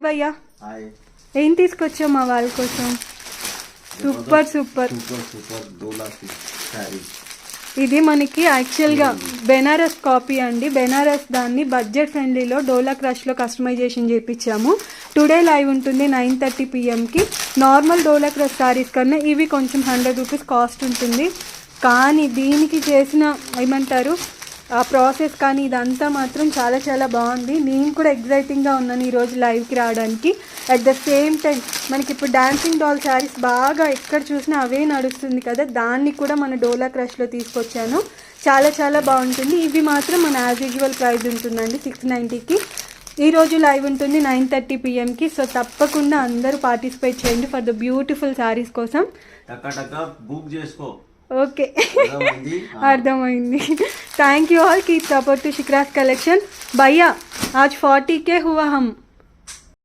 భయ్యా ఏం తీసుకొచ్చావు మా వాళ్ళ కోసం? Super super. ఇది మనకి యాక్చువల్గా బెనారస్ కాపీ అండి. బెనారస్ దాన్ని బడ్జెట్ ఫ్రెండ్లీలో డోలా క్రష్లో కస్టమైజేషన్ చేయించాము. టుడే లైవ్ ఉంటుంది 9:30 PM. నార్మల్ డోలా క్రష్ శారీస్ కన్నా ఇవి కొంచెం 100 రూపీస్ కాస్ట్ ఉంటుంది. కానీ దీనికి చేసిన ఏమంటారు ఆ ప్రాసెస్ కానీ ఇదంతా మాత్రం చాలా చాలా బాగుంది. నేను కూడా ఎగ్జైటింగ్గా ఉన్నాను ఈరోజు లైవ్కి రావడానికి. అట్ ద సేమ్ టైం మనకి ఇప్పుడు డాన్సింగ్ డాల్ శారీస్ బాగా ఎక్కడ చూసినా అవే నడుస్తుంది కదా, దాన్ని కూడా మన డోలా క్రష్లో తీసుకొచ్చాను. చాలా చాలా బాగుంటుంది. ఇవి మాత్రం మన యాజ్ యూజువల్ ప్రైస్ ఉంటుందండి 690కి. ఈరోజు లైవ్ ఉంటుంది 9:30 PM. సో తప్పకుండా అందరూ పార్టిసిపేట్ చేయండి ఫర్ ద బ్యూటిఫుల్ శారీస్ కోసం. బుక్ చేసుకో. ఓకే అర్థమైంది. Thank you all. Keep support to शिकराज कलेक्शन. भैया आज 40K हुआ हम.